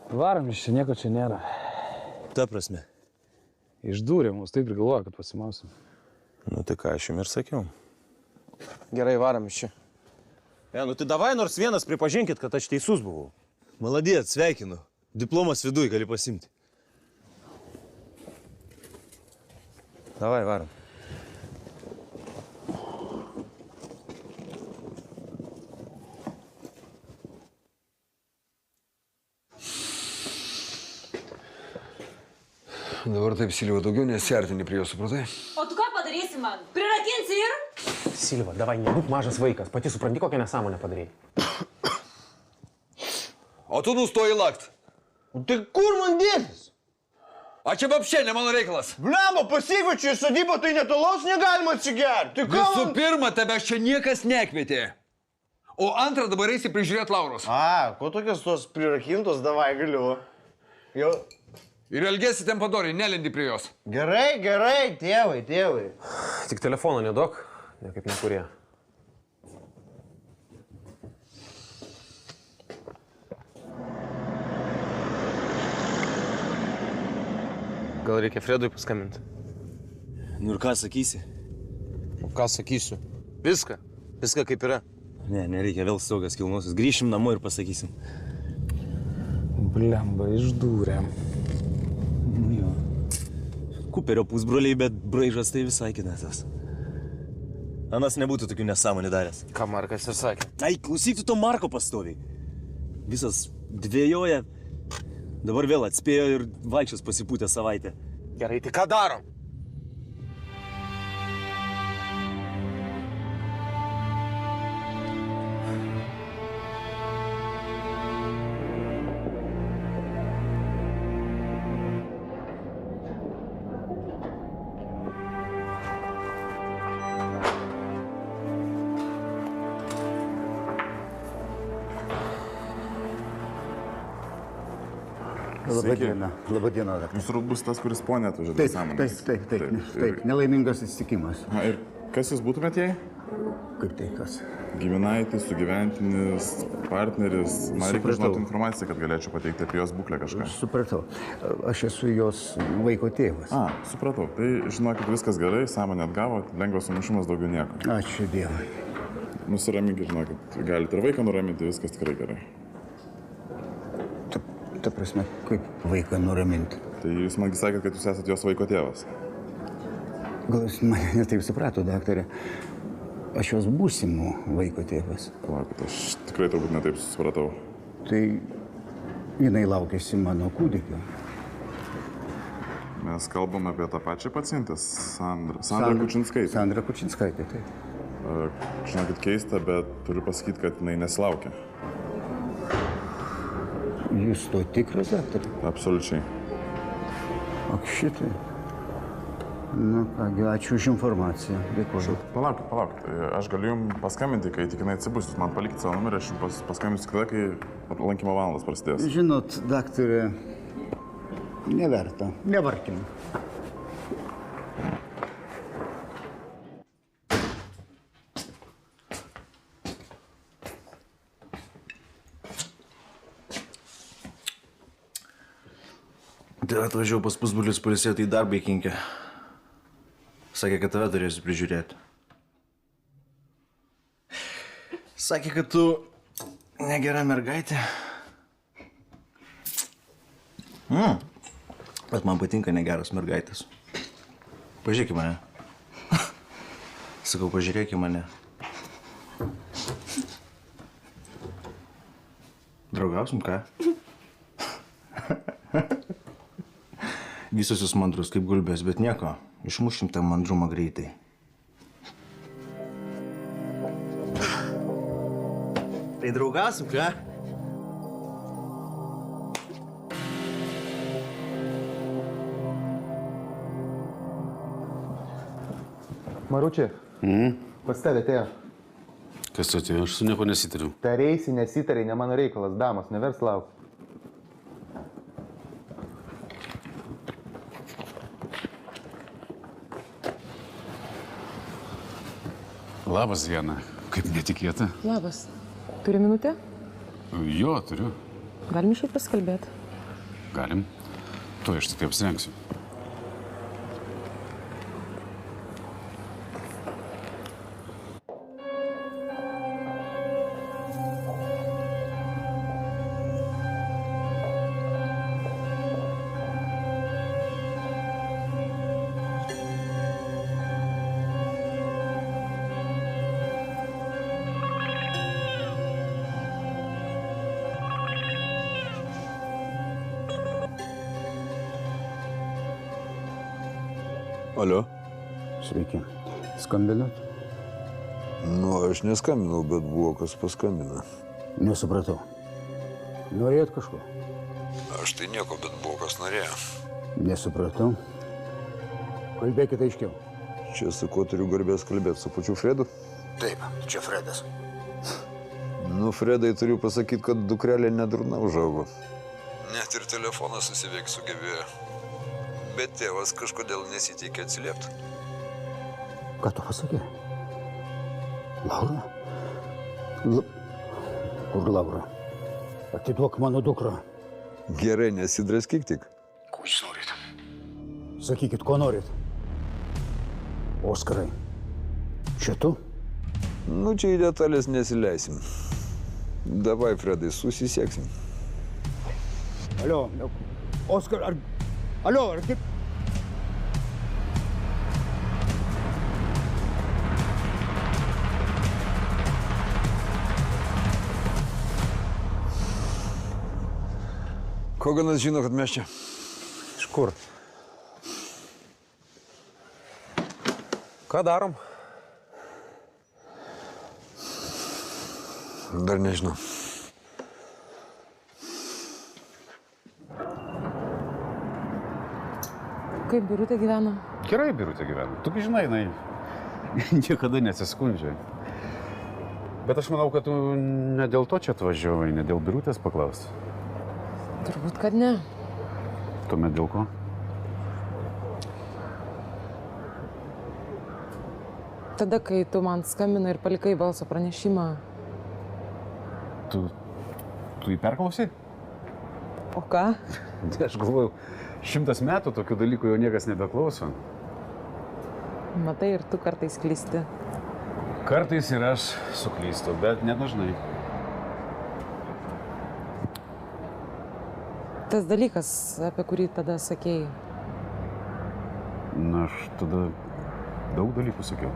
Varom, iš čia nieko čia nėra. Ta prasme. Išdūrė mus, taip ir galvoja, kad pasimausim. Nu tai ką, aš jums ir sakiau. Gerai, varom iš čia. Nu tai davai nors vienas pripažinkit, kad aš teisus buvau. Maladėt, sveikinu. Diplomas viduj gali pasimti. Davai, varom. Dabar taip, Silva, daugiau nesiartini prie jo, supratai? O tu ką padarysi man? Prirakinsi ir? Silva, davai, nebūk mažas vaikas. Pati supranti, kokią nesąmonę padarėjai. O tu nustoji lakt. Tai kur man dėtis? A čia vapšė, ne mano reikalas. Blemo, pasikvačiu į sodybą, tai netolaus negalima atsigerti. Tai ką Visų man... pirma, tave čia niekas nekvietė. O antrą dabar eisi prižiūrėti Lauros. Ko tokios tos prirakintos, davai galiu. Jau... Ir elgėsi ten padoriai, nelendi prie jos. Gerai, tėvai. Tik telefoną neduok, niekaip nekurie. Gal reikia Fredui paskambinti? Nu ir ką sakysi? O ką sakysiu? Viską kaip yra. Ne, nereikia vėl stogas kilnosius. Grįšim namo ir pasakysim. Blemba, išdūrėm. Nu jo. Kuperio pusbroliai, bet braižas tai visai kitas. Anas nebūtų tokių nesąmonių daręs. Ką Markas ir sakė? Ai, klausyk tu to Marko pastoviai. Visas dvėjoja, dabar vėl atspėjo ir vaikščios pasipūtė savaitę. Gerai, tai ką darom? Labadiena, daktar. Jūs turbūt bus tas, kuris ponė atvažiuoja sąmonės. Taip, nelaimingas atsitikimas. Ir kas jūs būtumėt jai? Kaip tai kas? Giminaitis, sugyventinis, partneris. Man reikia žinoti informaciją, kad galėčiau pateikti apie jos būklę kažką. Supratau. Aš esu jos vaiko tėvas. Supratau. Tai žinokit, viskas gerai, sąmonė atgavo, lengvas sumišimas, daugiau nieko. Ačiū Dievui. Nusiraminkit, žinokit, galite ir vaiką nuraminti, viskas tikrai gerai. Ta prasme, kaip vaiką nuraminti? Tai jūs mangi sakėt, kad jūs esat jos vaiko tėvas. Gal jūs mane netaip suprato, daktarė. Aš jos būsimų vaiko tėvas. Palaukit, aš tikrai turbūt netaip supratau. Tai jinai laukiasi mano kūdikio. Mes kalbam apie tą pačią pacientę, Sandrą Kučinskaitę. Sandra Kučinskaitė, taip. Žinokit, keista, bet turiu pasakyti, kad jinai nesilaukia. Jūs to tikras, daktarė? Absoliučiai. Ak šitai. Na kągi, ačiū už informaciją. Dėkuoju. Palaukit. Aš galiu jums paskambinti, kai tik jinai atsibus. Jūs man palikit savo numerį, aš jums paskambinsiu tada, kai lankymo valandas prasidės. Žinot, daktarė, neverta. Nevarkim. Tai atvažiavau pas pusbrolius pailsėti į darbą į Kinkę. Sakė, kad tave turėsiu prižiūrėti. Sakė, kad tu negera mergaitė. Bet man patinka negeras mergaitės. Pažiūrėk į mane. Sakau, pažiūrėk į mane. Draugausim, ką? Visos jūs mandrus kaip gulbės, bet nieko. Išmušim tą mandrumą greitai. Tai draugausim, ką? Maručiai, pas tave atėjo. Kas atėjo? Aš su nieko nesitariu. Tareisi, nesitariai, ne mano reikalas, damos, nevers laukti. Labas, Jana. Kaip netikėta. Labas. Turi minutę? Jo, turiu. Galim išeit pasikalbėti. Galim. Tu aš tik apsirengsiu. Alio? Sveiki. Skambinat? Nu, aš neskambinau, bet buvo kas paskambina. Nesupratau. Norėjot kažko? Aš tai nieko, bet buvo kas norėjo. Nesupratau. Kalbėkite aiškiau. Čia su kuo turiu garbės kalbėti, su pačiu Fredu? Taip, čia Fredas. Nu, Fredai, turiu pasakyti, kad dukrelė nedurna užaugo. Net ir telefoną susiveikti sugebėjo. Bet tėvas kažkodėl nesitikė atsiliepti. Ką tu pasakė? Laura? Kur Laura? Atiduok mano dukrą. Gerai, nesidraskyk tik. Ko jūs norit? Sakykit, ko norit? Oskarai, čia tu? Nu, čia į detalės nesileisim. Davai, Fredai, susisieksim. Alio, Oskar, ar... Alio, ar kaip... Koganas žino, kad mes čia. Iš kur? Ką darom? Dar nežinau. Kaip Birutė gyvena? Gerai Birutė gyvena. Tu žinai, jinai niekada nesiskundžia. Bet aš manau, kad tu ne dėl to čia atvažiavai, ne dėl Birutės paklausti. Turbūt, kad ne. Tuomet dėl ko? Tada, kai tu man skambinai ir palikai balso pranešimą. Tu jį perklausai? O ką? Aš galvoju, 100 metų tokių dalykų jau niekas nebeklauso. Matai, ir tu kartais klysti. Kartais ir aš suklystu, bet nedažnai. Tas dalykas, apie kurį tada sakėjai. Na, aš tada daug dalykų sakiau.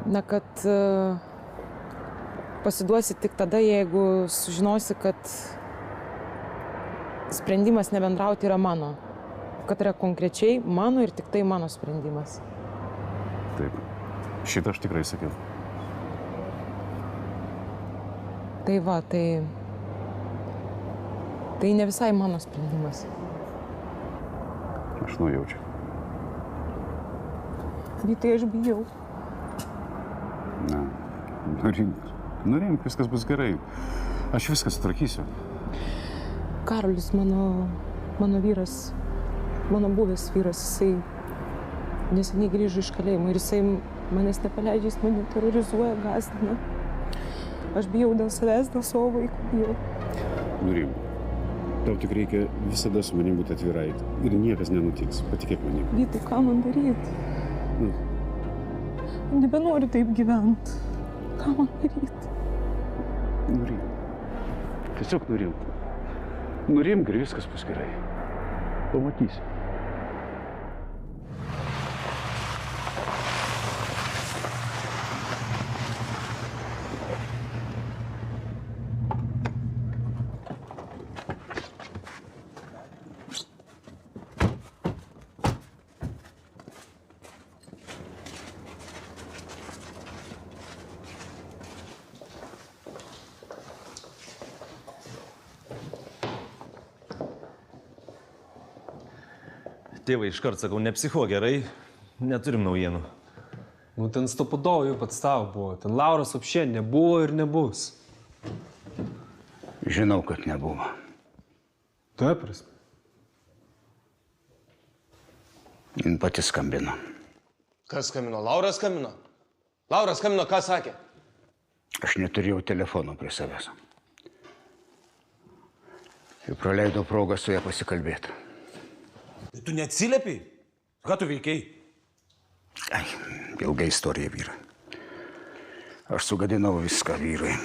Na, kad pasiduosi tik tada, jeigu sužinosi, kad sprendimas nebendrauti yra mano. Kad yra konkrečiai mano ir tik tai mano sprendimas. Taip. Šitą aš tikrai sakiau. Tai va, tai ne visai mano sprendimas. Aš nujaučiu. Vytai, aš bijau. Na, nurimk, viskas bus gerai. Aš viską sutvarkysiu. Karolis, mano vyras, mano buvęs vyras, jisai neseniai grįžo iš kalėjimo ir jisai manęs nepaleidžia, jis mane terorizuoja, gąsdina. Aš bijau dėl savęs, dėl savo vaikų bijau. Nurimk. Tau tik reikia visada su manim būti atvirai ir niekas nenutiks. Patikėk manim. Vytai, ką man daryti? Nebenoriu taip gyventi. Ką man daryti? Nurimk. Tiesiog nurimk. Nurimk ir viskas bus gerai. Pamatysi. Tėvai, iškart sakau, ne psicho, gerai, neturim naujienų. Nu, ten stopudovai jau подстав buvo. Ten Lauros apšė nebuvo ir nebus. Žinau, kad nebuvo. Tuo prasme. Jin pati skambino. Kas skambino? Laura skambino? Laura skambino, ką sakė? Aš neturėjau telefono prie savęs. Tai praleidau progą su ją pasikalbėti. Tai tu neatsiliepi? Ką tu veikiai? Ai, ilga istorija, vyrai. Aš sugadinau viską, vyrai.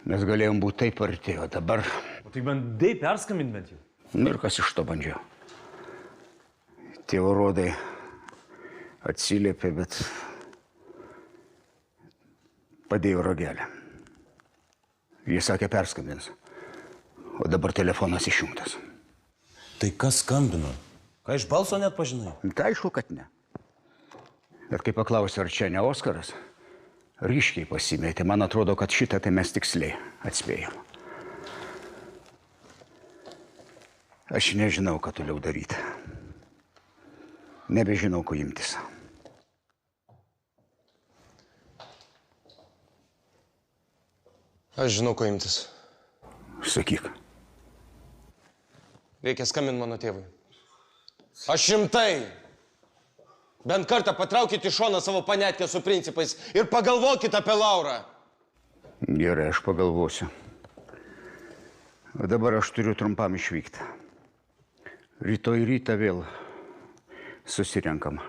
Mes galėjom būti taip arti, o dabar... O tai bandai perskambinti bent jau? Nu ir kas iš to bandžiau? Tie urodai atsiliepė, bet padėjo ragelę. Jis sakė perskambins, o dabar telefonas išjungtas. Tai kas skambino? Ką iš balso net pažinai? Tai aišku, kad ne. Bet kai paklausė, ar čia ne Oskaras, ryškiai pasimėtė. Man atrodo, kad šitą tai mes tiksliai atspėjom. Aš nežinau, ką toliau daryti. Nebežinau, ko imtis. Aš žinau, ko imtis. Sakyk. Reikia skambinti mano tėvui. Aš šimtai. Bent kartą patraukit į šoną savo panetkę su principais ir pagalvokit apie Laurą. Gerai, aš pagalvosiu. O dabar aš turiu trumpam išvykti. Rytoj rytą vėl susirenkam.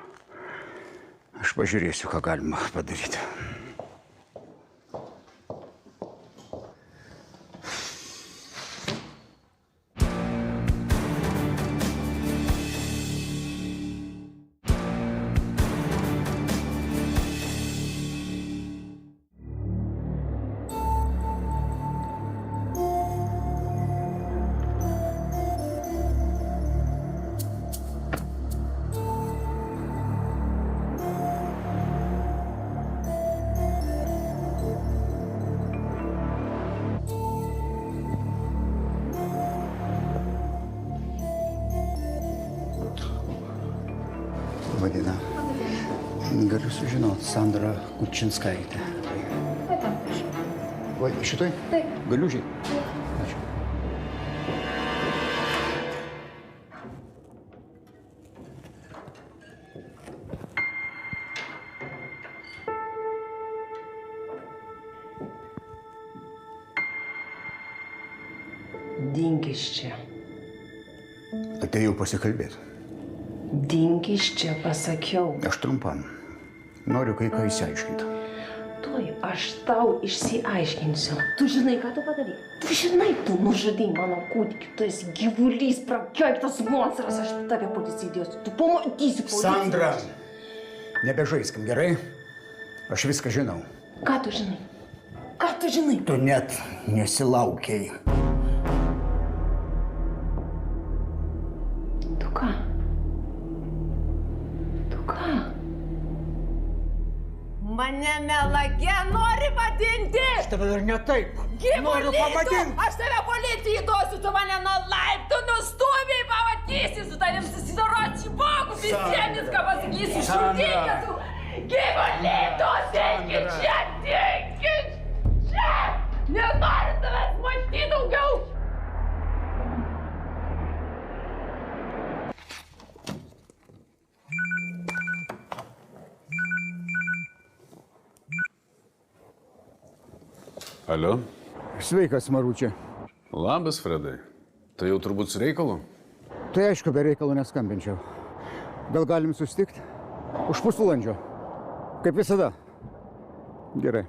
Aš pažiūrėsiu, ką galima padaryti. Vadina. Galiu sužinoti, Sandra Kučinskaitė. Va, šitoj? Taip. Galiu žiūrėti? Ačiū. Dink iš čia. Atėjau pasikalbėti. Dink iš čia, pasakiau. Aš trumpam. Noriu kai ką išsiaiškinti. Tuoj aš tau išsiaiškinsiu. Tu žinai, ką tu padarai? Tu žinai, tu nužudai mano kūdikį. Tu esi gyvulys, prakeiktas monstras. Aš tave policijai dėsiu. Tu pamatysi policijai. Sandra! Nebežaiskim, gerai? Aš viską žinau. Ką tu žinai? Ką tu žinai? Tu net nesilaukiai. Tu ką? Tu ką? Mane melage nori vadinti! Aš tave dar ne taip. Noriu pavadinti. Aš tave policijai duosiu, tu mane nuo laiptų nustumiai, pamatysi, su tavim susidorot šipokų, visiems viską pasakysiu, šūdykė tu! Gyvulytų, dinkit čia, dinkit čia! Nenoriu tavęs matyti daugiau! Alio? Sveikas, Maručia. Labas, Fredai. Tai jau turbūt su reikalu? Tai aišku, be reikalo neskambinčiau. Gal galim susitikti? Už pusvalandžio. Kaip visada. Gerai.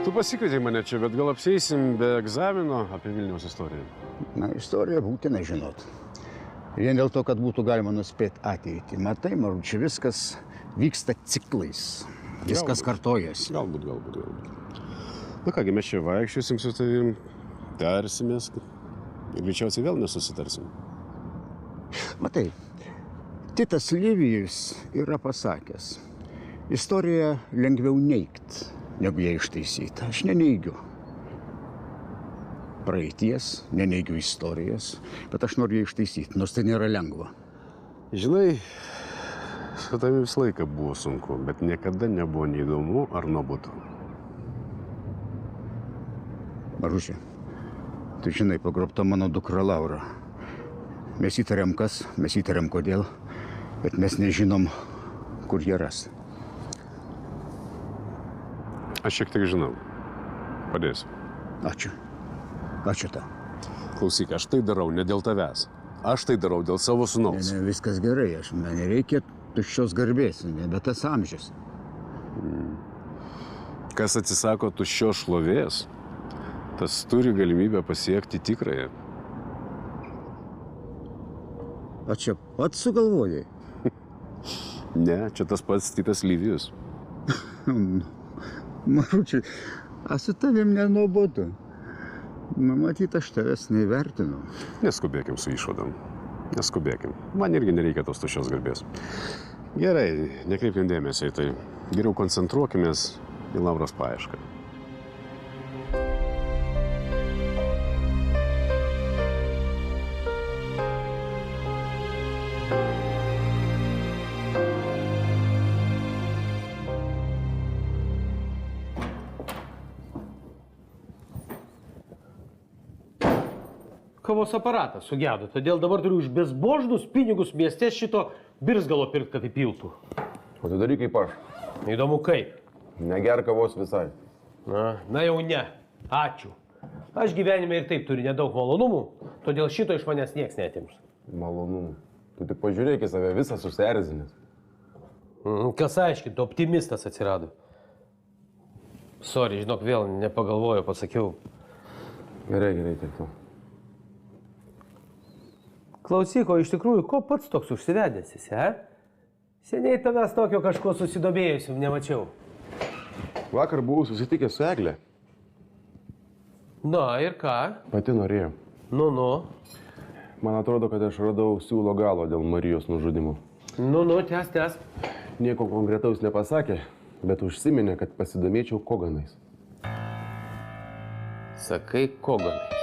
Tu pasikvietei mane čia, bet gal apseisim be egzamino apie Vilniaus istoriją? Na, istoriją būtina žinot. Vien dėl to, kad būtų galima nuspėti ateitį. Matai, Maručia, viskas vyksta ciklais. Viskas kartojasi. Galbūt. Na kągi, mes čia vaikščiosim su tavim, tarsimės ir greičiausiai vėl nesusitarsim. Matai, Titas Livijus yra pasakęs, istoriją lengviau neigt, negu ją ištaisyti. Aš neneigiu praeities, neneigiu istorijas, bet aš noriu ją ištaisyti, nors tai nėra lengva. Žinai, su tavimi visą laiką buvo sunku, bet niekada nebuvo neįdomu ar nuobodu. Maručia, tu žinai, pagrobta mano dukra Laura. Mes įtariam kas, mes įtariam kodėl, bet mes nežinom, kur jie ras. Aš šiek tiek žinau. Padėsiu. Ačiū. Ačiū tau. Klausyk, aš tai darau ne dėl tavęs. Aš tai darau dėl savo sūnaus. Ne, viskas gerai, man nereikia tuščios garbės, nebe tas amžius. Kas atsisako tuščios šlovės, tas turi galimybę pasiekti tikrąją. O čia pats sugalvojai? Ne, čia tas pats Titas Livijus. Maručiai, aš su tavim nenuobodu. Matyt, aš tavęs neįvertinu. Neskubėkim su išvadom. Neskubėkim. Man irgi nereikia tos tuščios garbės. Gerai, nekreipkim dėmesio į tai. Geriau koncentruokimės į Lauros paiešką. Kavos aparatas sugedo, todėl dabar turiu už bezbožnus pinigus mieste šito birzgalo pirkt, kad įpiltų. O tu daryk kaip aš. Įdomu kaip. Neger kavos visai. Na jau ne. Ačiū. Aš gyvenime ir taip turiu nedaug malonumų, todėl šito iš manęs nieks netims. Malonumų. Tu tik pažiūrėk į save, visas susierzinęs. Kas aiškinti, optimistas atsirado. Sorry, žinok, vėl nepagalvoju, pasakiau. Gerai, tiek to. Klausyk, o iš tikrųjų, ko pats toks užsivedęsis, Seniai tavęs tokio kažko susidomėjusiu nemačiau. Vakar buvau susitikęs su Egle. Na ir ką? Pati norėjo. Nu. Man atrodo, kad aš radau siūlo galo dėl Marijos nužudimo. Nu, tęs. Nieko konkretaus nepasakė, bet užsiminė, kad pasidomėčiau Koganais. Sakai, Koganais.